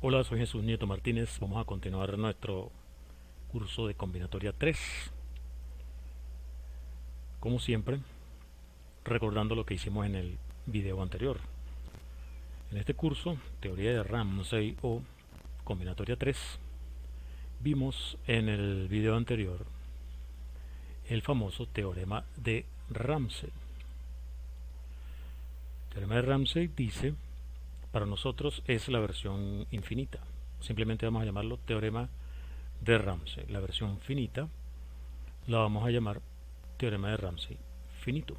Hola, soy Jesús Nieto Martínez. Vamos a continuar nuestro curso de combinatoria 3. Como siempre, recordando lo que hicimos en el video anterior. En este curso, teoría de Ramsey o combinatoria 3, vimos en el video anterior el famoso teorema de Ramsey. El teorema de Ramsey dice, para nosotros es la versión infinita. Simplemente vamos a llamarlo teorema de Ramsey. La versión finita la vamos a llamar teorema de Ramsey finito.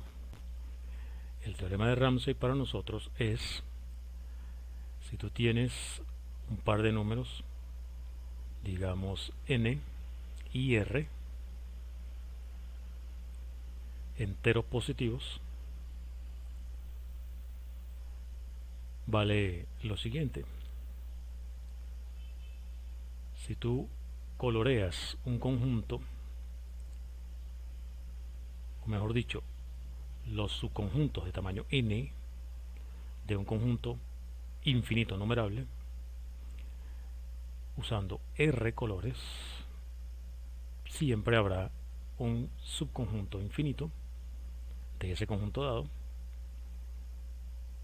El teorema de Ramsey para nosotros es, si tú tienes un par de números, digamos n y r, enteros positivos, vale lo siguiente. Si tú coloreas un conjunto, o mejor dicho, los subconjuntos de tamaño n de un conjunto infinito numerable, usando r colores, siempre habrá un subconjunto infinito de ese conjunto dado,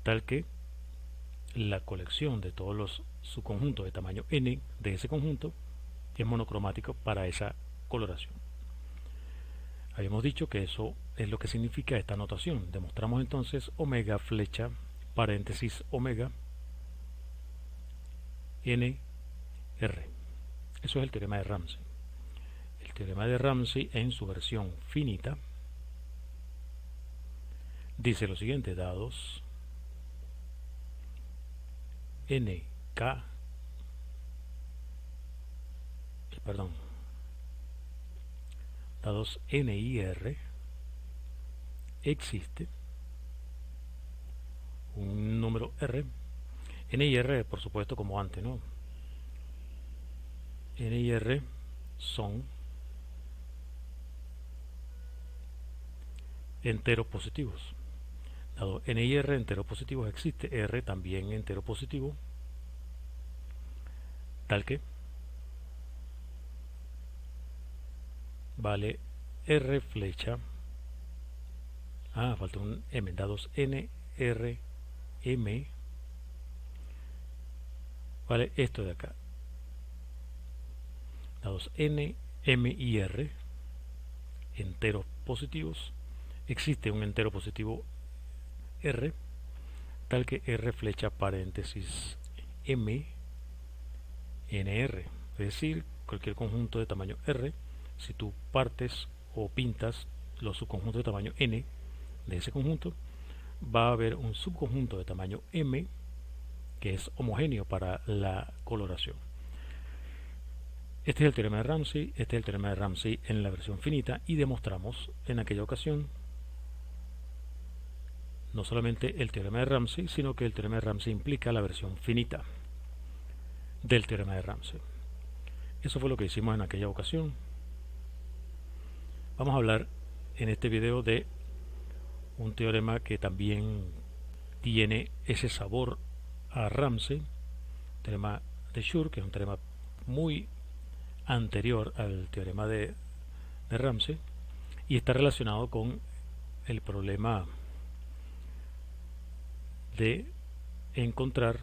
tal que la colección de todos los subconjuntos de tamaño n de ese conjunto es monocromático para esa coloración. Habíamos dicho que eso es lo que significa esta notación. Demostramos entonces omega flecha paréntesis omega n r. Eso es el teorema de Ramsey. El teorema de Ramsey en su versión finita dice lo siguiente: dados nk, dados n y r, existe un número r, n y r por supuesto como antes, ¿no? N y r son enteros positivos. Dado n y r enteros positivos, existe r también entero positivo, tal que vale r flecha, falta un m, dados n, r, m, vale esto de acá, dados n, m y r, enteros positivos, existe un entero positivo r, tal que r flecha paréntesis m, nr, es decir, cualquier conjunto de tamaño r, si tú partes o pintas los subconjuntos de tamaño n de ese conjunto, va a haber un subconjunto de tamaño m que es homogéneo para la coloración. Este es el teorema de Ramsey, este es el teorema de Ramsey en la versión finita, y demostramos en aquella ocasión no solamente el teorema de Ramsey, sino que el teorema de Ramsey implica la versión finita del teorema de Ramsey. Eso fue lo que hicimos en aquella ocasión. Vamos a hablar en este video de un teorema que también tiene ese sabor a Ramsey, teorema de Schur, que es un teorema muy anterior al teorema de Ramsey, y está relacionado con el problema de encontrar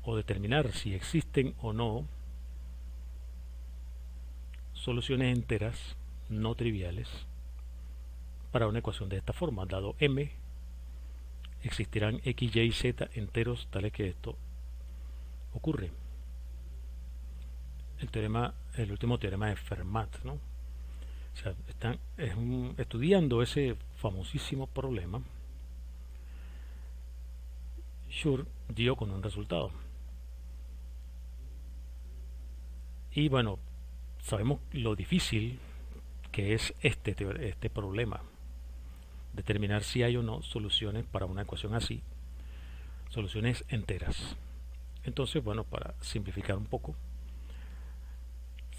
o determinar si existen o no soluciones enteras no triviales para una ecuación de esta forma. Dado m, existirán x, y, z enteros tales que esto ocurre. El último teorema de Fermat, ¿no? O sea, están estudiando ese famosísimo problema. Schur dio con un resultado. Y bueno, sabemos lo difícil que es este problema, determinar si hay o no soluciones para una ecuación así, soluciones enteras. Entonces, bueno, para simplificar un poco,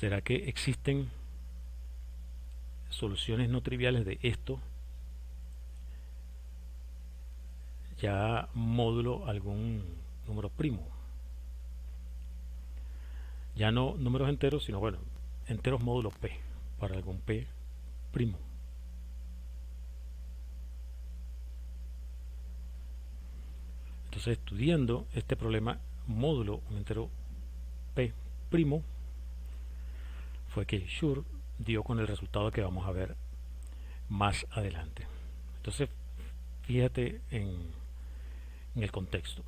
¿será que existen soluciones no triviales de esto ya módulo algún número primo? Ya no números enteros, sino bueno, enteros módulo P, para algún P primo. Entonces, estudiando este problema módulo un entero P primo, fue que Schur dio con el resultado que vamos a ver más adelante. Entonces, fíjate en el contexto.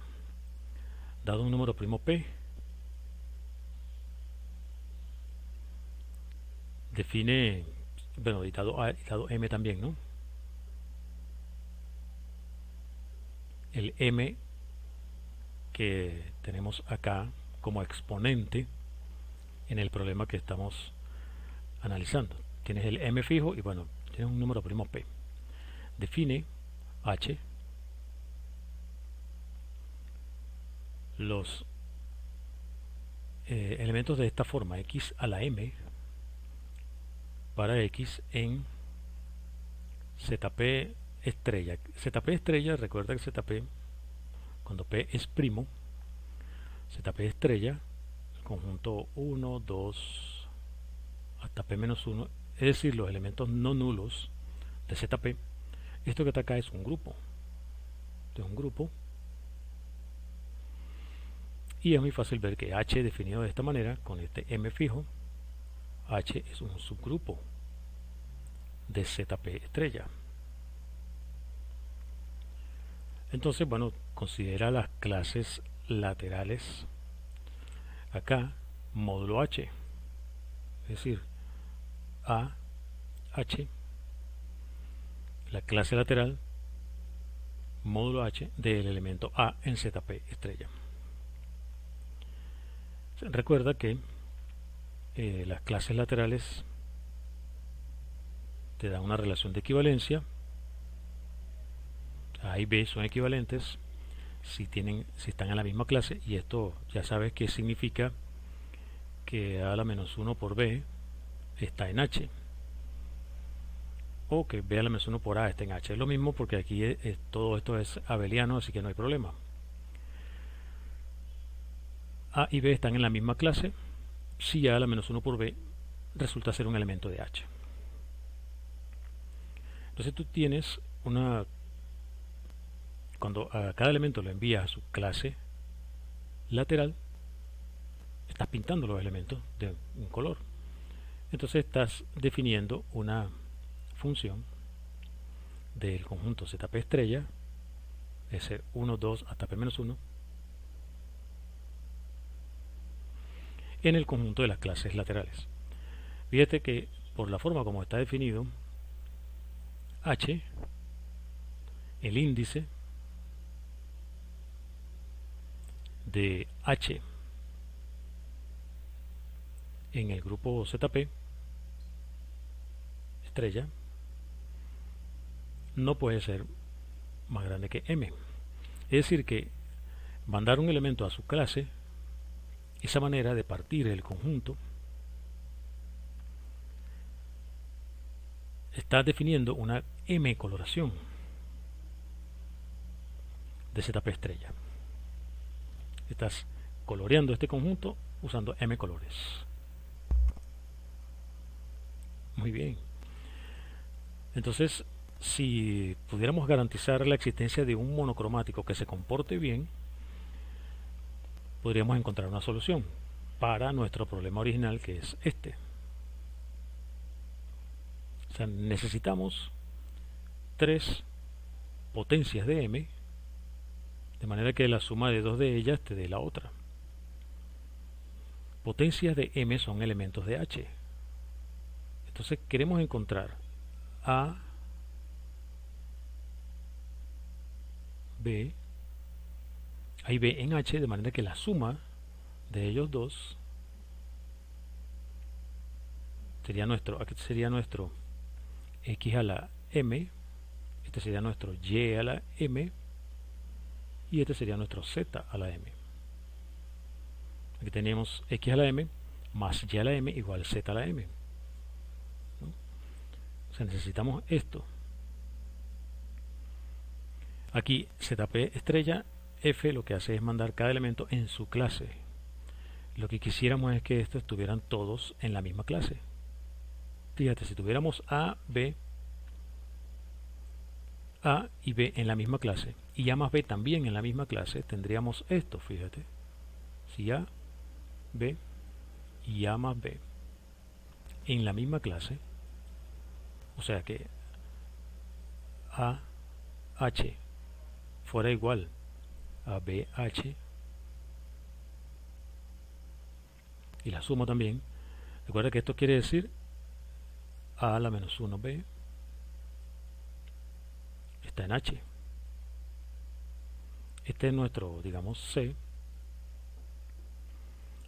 Dado un número primo P, define, bueno, y dado M también, ¿no? El M que tenemos acá como exponente en el problema que estamos analizando. Tienes el M fijo y bueno, tienes un número primo P. Define H los elementos de esta forma, x a la m para x en ZP estrella. ZP estrella, recuerda que ZP, cuando P es primo, ZP estrella, el conjunto 1, 2, hasta P-1, es decir, los elementos no nulos de ZP. Esto que está acá es un grupo. Esto es un grupo. Y es muy fácil ver que H definido de esta manera, con este M fijo, H es un subgrupo de ZP estrella. Entonces, bueno, considera las clases laterales acá, módulo H, es decir, A, H, la clase lateral, módulo H del elemento A en ZP estrella. Recuerda que las clases laterales te dan una relación de equivalencia. A y B son equivalentes si están en la misma clase, y esto ya sabes que significa que A a la menos 1 por B está en H, o que B a la menos 1 por A está en H. Es lo mismo porque aquí todo esto es abeliano, así que no hay problema. A y B están en la misma clase si A a la menos 1 por B resulta ser un elemento de H. Entonces tú tienes cuando a cada elemento lo envías a su clase lateral, estás pintando los elementos de un color. Entonces estás definiendo una función del conjunto ZP estrella, ese 1, 2 hasta P-1, en el conjunto de las clases laterales. Fíjate que por la forma como está definido, H, el índice de H en el grupo ZP estrella no puede ser más grande que M. Es decir que mandar un elemento a su clase, esa manera de partir el conjunto, está definiendo una M coloración de ZP estrella. Estás coloreando este conjunto usando M colores. Muy bien. Entonces, si pudiéramos garantizar la existencia de un monocromático que se comporte bien, podríamos encontrar una solución para nuestro problema original, que es este. O sea, necesitamos 3 potencias de M, de manera que la suma de 2 de ellas te dé la otra. Potencias de M son elementos de H. Entonces queremos encontrar A, B, A y B en H, de manera que la suma de ellos dos aquí sería nuestro X a la M, este sería nuestro Y a la M, y este sería nuestro Z a la M. Aquí tenemos X a la M más Y a la M igual Z a la M, ¿no? O sea, necesitamos esto. Aquí ZP estrella, F lo que hace es mandar cada elemento en su clase. lo que quisiéramos es que estos estuvieran todos en la misma clase. Fíjate, si tuviéramos A y B en la misma clase y A más B también en la misma clase, tendríamos esto, fíjate. Si A, B y A más B en la misma clase, o sea que AH fuera igual a BH y la suma también, recuerda que esto quiere decir A a la menos 1B está en H. Este es nuestro, digamos, C,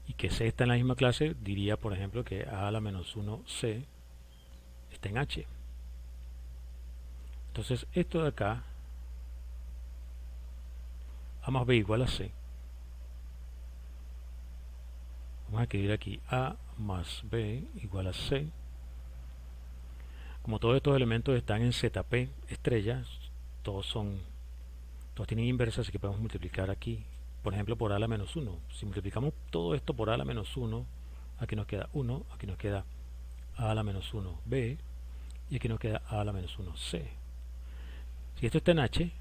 y que C está en la misma clase, diría por ejemplo que A a la menos 1C está en H. Entonces esto de acá, A más B igual a C. Vamos a escribir aquí A más B igual a C. Como todos estos elementos están en ZP estrella, todos tienen inversa, así que podemos multiplicar aquí, por ejemplo, por A a la menos 1. Si multiplicamos todo esto por A a la menos 1, aquí nos queda 1, aquí nos queda A a la menos 1B, y aquí nos queda A a la menos 1C. Si esto está en H,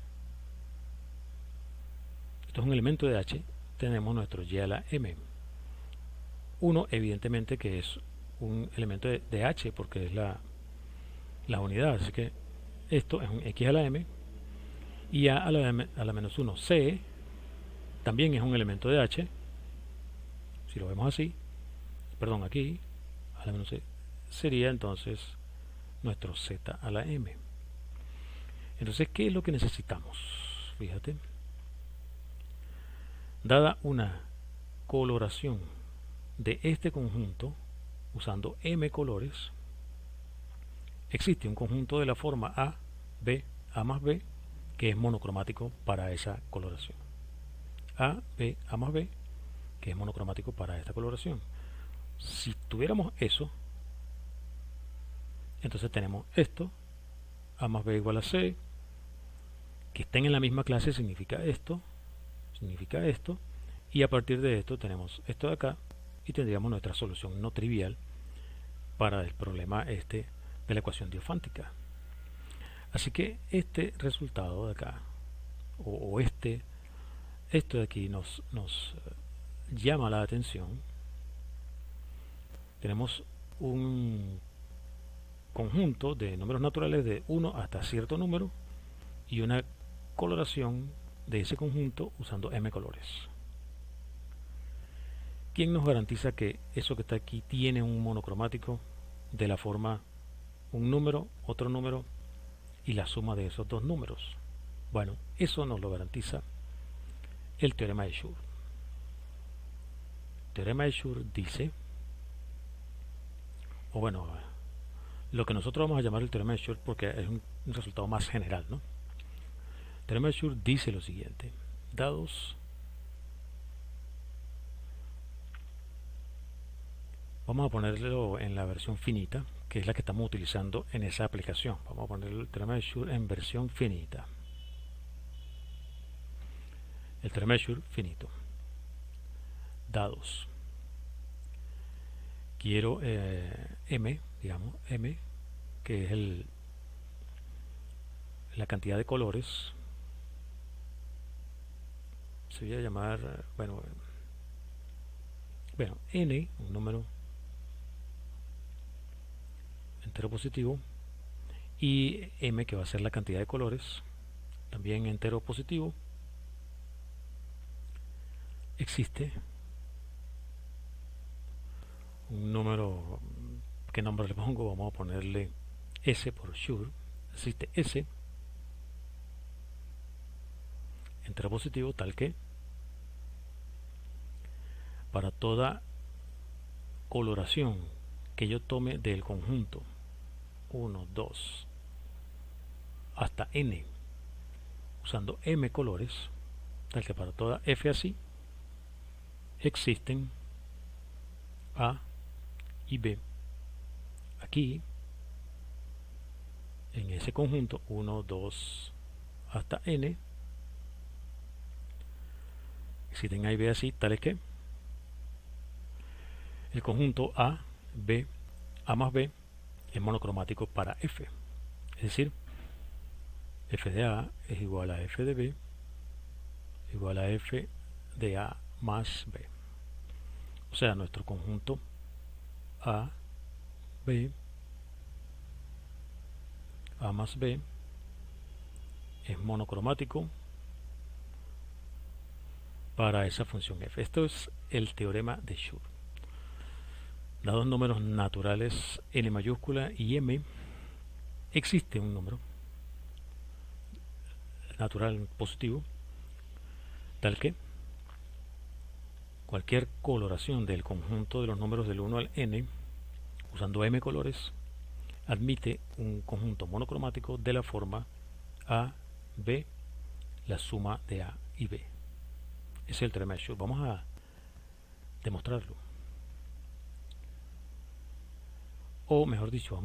esto es un elemento de H, tenemos nuestro Y a la M. 1 evidentemente que es un elemento de H porque es la unidad, así que esto es un X a la M, y A a la menos 1C también es un elemento de H, si lo vemos así, perdón, aquí a la menos C sería entonces nuestro Z a la M. Entonces, ¿qué es lo que necesitamos? Fíjate, dada una coloración de este conjunto usando M colores, existe un conjunto de la forma A más B que es monocromático para esa coloración. A más B que es monocromático para esta coloración. Si tuviéramos eso, entonces tenemos esto, A más B igual a C, que estén en la misma clase significa esto, y a partir de esto tenemos esto de acá, y tendríamos nuestra solución no trivial para el problema este de la ecuación diofántica. Así que este resultado de acá, o esto de aquí nos llama la atención. Tenemos un conjunto de números naturales de 1 hasta cierto número y una coloración de ese conjunto usando M colores. ¿Quién nos garantiza que eso que está aquí tiene un monocromático de la forma un número, otro número y la suma de esos dos números? Bueno, eso nos lo garantiza el teorema de Schur. El teorema de Schur dice, o bueno, lo que nosotros vamos a llamar el teorema de Schur porque es un resultado más general, ¿no? El teorema de Schur dice lo siguiente: dados, vamos a ponerlo en la versión finita, que es la que estamos utilizando en esa aplicación. Vamos a poner el teorema de Schur en versión finita. El teorema de Schur finito. Dados. Quiero M, digamos, M, que es la cantidad de colores. Se voy a llamar, bueno, N, un número entero positivo, y M, que va a ser la cantidad de colores, también entero positivo. Existe un número, ¿qué nombre le pongo? Vamos a ponerle S por Schur. Existe S entero positivo tal que para toda coloración que yo tome del conjunto 1, 2 hasta N usando M colores, tal que para toda F así existen A y B aquí en ese conjunto 1, 2 hasta N. Existen A y B así, tales que El conjunto A más B es monocromático para F. Es decir, F de A es igual a F de B igual a F de A más B. O sea, nuestro conjunto A, B, A más B es monocromático para esa función f. Esto es el teorema de Schur. Dados números naturales n mayúscula y m, existe un número natural positivo tal que cualquier coloración del conjunto de los números del 1 al n, usando m colores, admite un conjunto monocromático de la forma A, B, la suma de A y B. Ese es el teorema de Schur. Vamos a demostrarlo. O mejor dicho,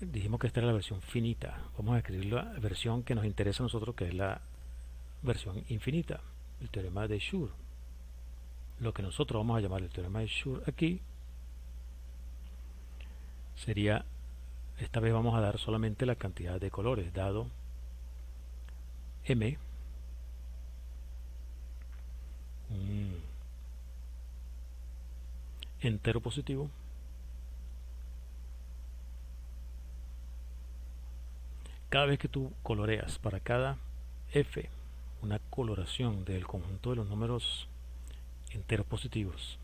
dijimos que esta era la versión finita. Vamos a escribir la versión que nos interesa a nosotros, que es la versión infinita, el teorema de Schur. Lo que nosotros vamos a llamar el teorema de Schur aquí sería, esta vez vamos a dar solamente la cantidad de colores, dado m, un entero positivo, cada vez que tú coloreas para cada f una coloración del conjunto de los números enteros positivos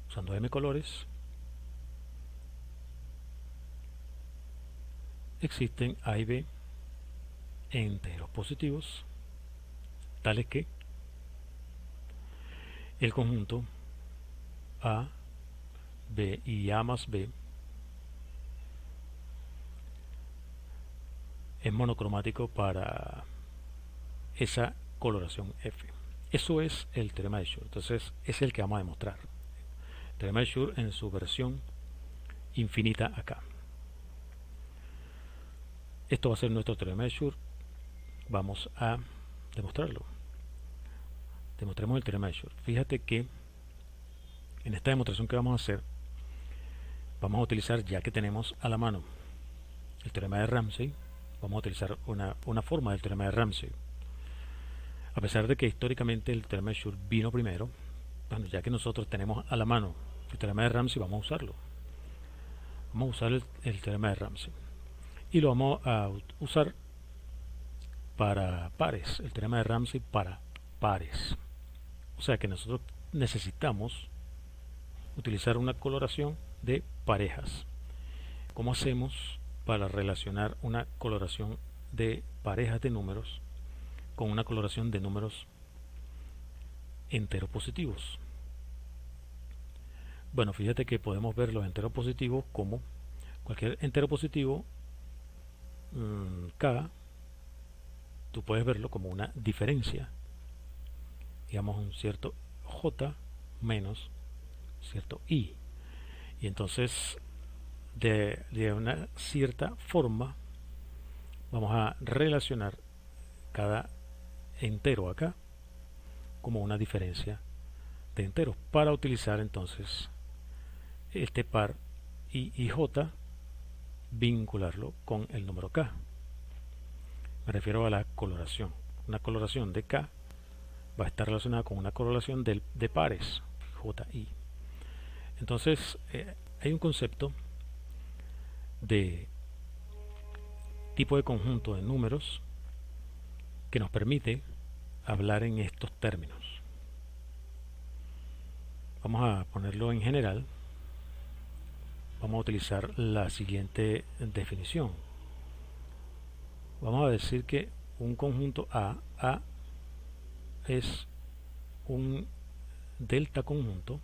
usando m colores, existen A y B enteros positivos tales que el conjunto A, B y A más B es monocromático para esa coloración F. Eso es el teorema de Schur. Entonces es el que vamos a demostrar. El teorema de Schur en su versión infinita acá. Esto va a ser nuestro teorema de Schur. Vamos a demostrarlo. Demostremos el teorema de Schur. Fíjate que en esta demostración que vamos a hacer, vamos a utilizar, ya que tenemos a la mano el teorema de Ramsey, vamos a utilizar una forma del teorema de Ramsey. A pesar de que históricamente el teorema de Schur vino primero, bueno, ya que nosotros tenemos a la mano el teorema de Ramsey, vamos a usarlo. Vamos a usar el teorema de Ramsey. Y lo vamos a usar para pares, el teorema de Ramsey para pares. O sea que nosotros necesitamos utilizar una coloración de parejas. ¿Cómo hacemos para relacionar una coloración de parejas de números con una coloración de números enteros positivos? Bueno, fíjate que podemos ver los enteros positivos como cualquier entero positivo K, tú puedes verlo como una diferencia, digamos un cierto J menos cierto I, y entonces de una cierta forma vamos a relacionar cada entero acá como una diferencia de enteros para utilizar entonces este par I y J, vincularlo con el número K. Me refiero a la coloración. Una coloración de K va a estar relacionada con una coloración de pares JI. Entonces hay un concepto de tipo de conjunto de números que nos permite hablar en estos términos. Vamos a ponerlo en general. Vamos a utilizar la siguiente definición. Vamos a decir que un conjunto A es un delta conjunto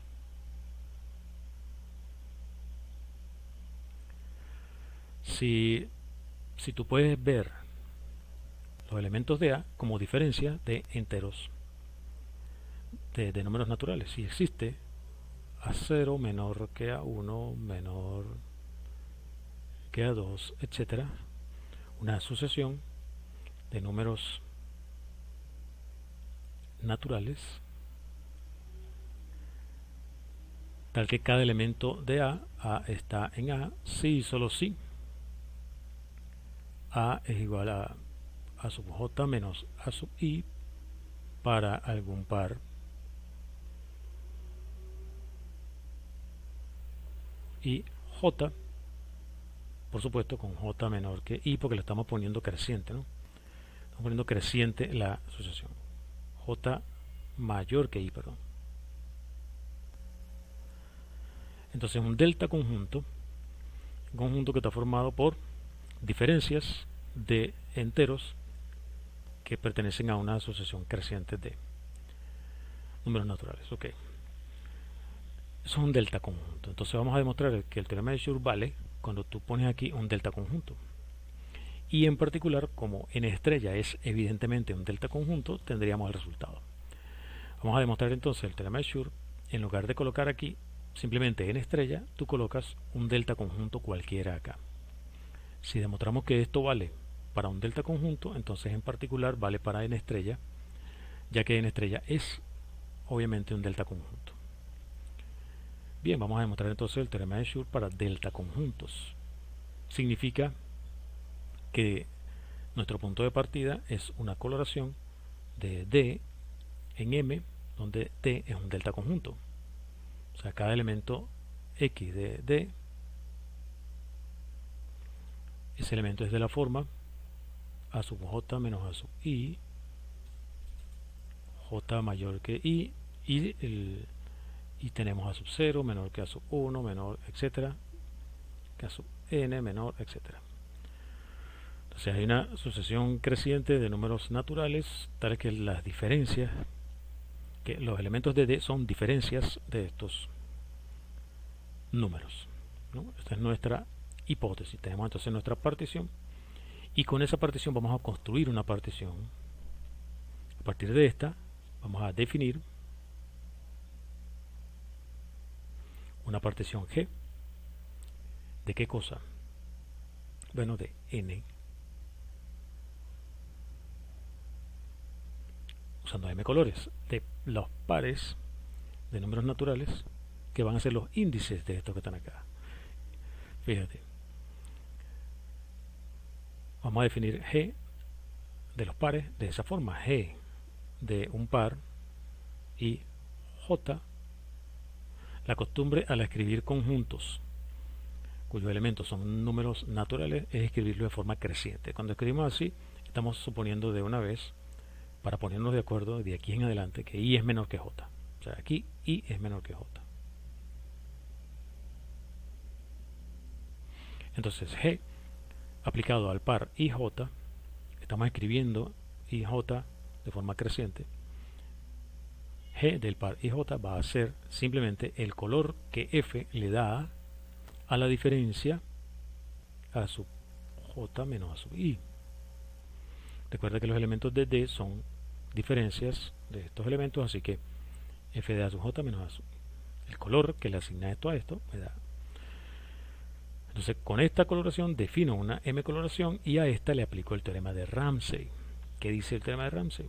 si tú puedes ver los elementos de A como diferencia de enteros de números naturales. Si existe A0 menor que A1 menor que A2, etcétera, una sucesión de números naturales tal que cada elemento de A está en A, si y solo si A es igual a sub j menos A sub i para algún par y j, por supuesto, con j menor que i, porque le estamos poniendo creciente, ¿no? Estamos poniendo creciente la asociación. J mayor que i, perdón. Entonces un delta conjunto, un conjunto que está formado por diferencias de enteros que pertenecen a una asociación creciente de números naturales. Ok. Eso es un delta conjunto. Entonces vamos a demostrar que el teorema de Schur vale cuando tú pones aquí un delta conjunto. Y en particular, como n estrella es evidentemente un delta conjunto, tendríamos el resultado. Vamos a demostrar entonces el teorema de Schur. En lugar de colocar aquí simplemente n estrella, tú colocas un delta conjunto cualquiera acá. Si demostramos que esto vale para un delta conjunto, entonces en particular vale para n estrella, ya que n estrella es obviamente un delta conjunto. Bien, vamos a demostrar entonces el teorema de Schur para delta conjuntos. Significa que nuestro punto de partida es una coloración de D en M, donde D es un delta conjunto. O sea, cada elemento X de D, ese elemento es de la forma A sub J menos A sub I, J mayor que I, y tenemos A sub 0 menor que A sub 1, menor, etcétera, que A sub N menor, etcétera. Entonces hay una sucesión creciente de números naturales, tales que las diferencias, que los elementos de D son diferencias de estos números, ¿no? Esta es nuestra hipótesis. Tenemos entonces nuestra partición y con esa partición vamos a construir una partición. A partir de esta vamos a definir una partición G. ¿De qué cosa? Bueno, de n, usando m colores, de los pares de números naturales que van a ser los índices de estos que están acá. Fíjate, vamos a definir G de los pares de esa forma: G de un par y J, la costumbre al escribir conjuntos cuyos elementos son números naturales es escribirlo de forma creciente. Cuando escribimos así, estamos suponiendo de una vez, para ponernos de acuerdo de aquí en adelante, que I es menor que J. O sea, aquí I es menor que J. Entonces G aplicado al par IJ, estamos escribiendo IJ de forma creciente. G del par IJ va a ser simplemente el color que F le da a la diferencia A sub J menos A sub I. Recuerda que los elementos de D son diferencias de estos elementos, así que F de A sub J menos A sub I. El color que le asigna esto a esto me da. Entonces con esta coloración defino una M coloración y a esta le aplico el teorema de Ramsey. ¿Qué dice el teorema de Ramsey?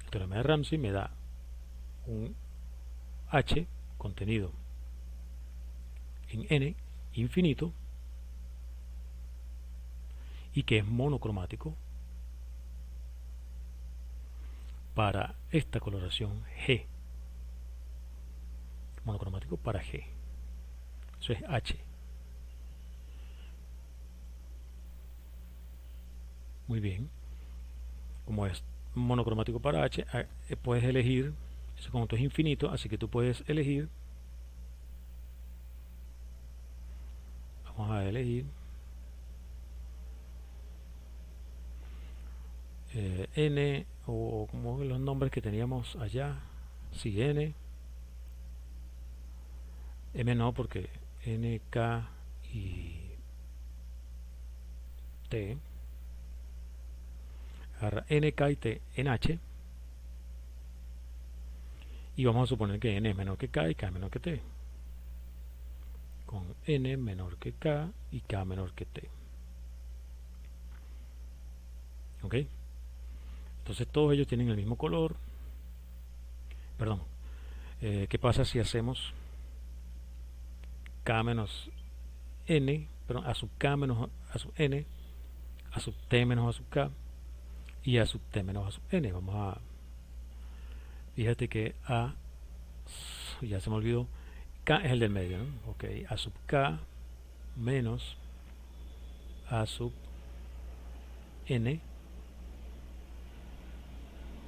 El teorema de Ramsey me da un H contenido en N infinito y que es monocromático para esta coloración G. Monocromático para G. Eso es H. Muy bien. Como es monocromático para H, puedes elegir, ese conjunto es infinito, así que tú puedes elegir, vamos a elegir N, o como los nombres que teníamos allá, sí, N, M no, porque N, K y T, agarra N, K y T en H, y vamos a suponer que N es menor que K y K es menor que T, con N menor que K y K menor que T. ¿Ok? Entonces todos ellos tienen el mismo color, perdón, ¿Qué pasa si hacemos k menos n, perdón, a sub k menos a sub n, a sub t menos a sub k y a sub t menos a sub n? Vamos a, fíjate que a, ya se me olvidó, k es el del medio, ¿no? Ok, a sub k menos a sub n,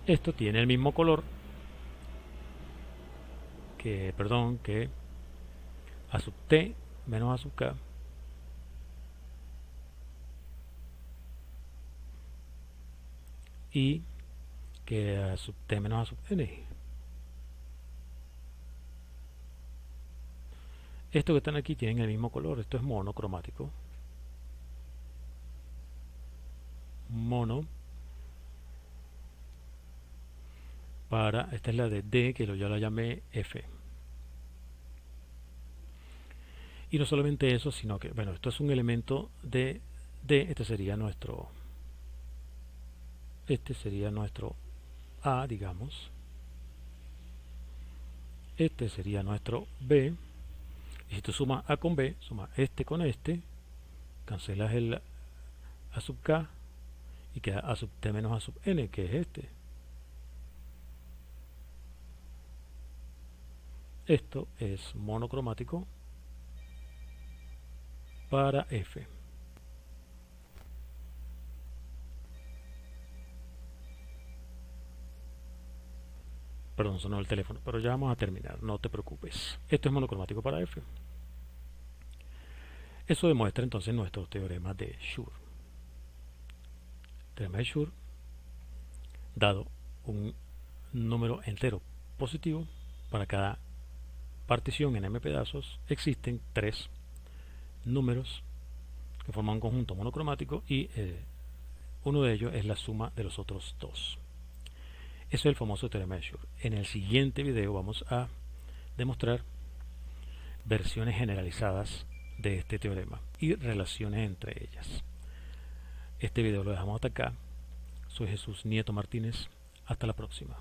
esto tiene el mismo color que, perdón, que a sub t menos a sub k y que a sub t menos a sub n. Estos que están aquí tienen el mismo color, esto es monocromático. Mono para, esta es la de D, que yo la llamé F. Y no solamente eso, sino que, bueno, esto es un elemento de D, este sería nuestro A, digamos. Este sería nuestro B. Y si tú sumas A con B, sumas este con este, cancelas el A sub K y queda A sub T menos A sub N, que es este. Esto es monocromático para F. Perdón, sonó el teléfono, pero ya vamos a terminar, no te preocupes. Esto es monocromático para F. Eso demuestra entonces nuestro teorema de Schur. Teorema de Schur, dado un número entero positivo para cada partición en m pedazos, existen tres números que forman un conjunto monocromático y uno de ellos es la suma de los otros dos. Eso es el famoso teorema de Schur. En el siguiente video vamos a demostrar versiones generalizadas de este teorema y relaciones entre ellas. Este video lo dejamos hasta acá. Soy Jesús Nieto Martínez. Hasta la próxima.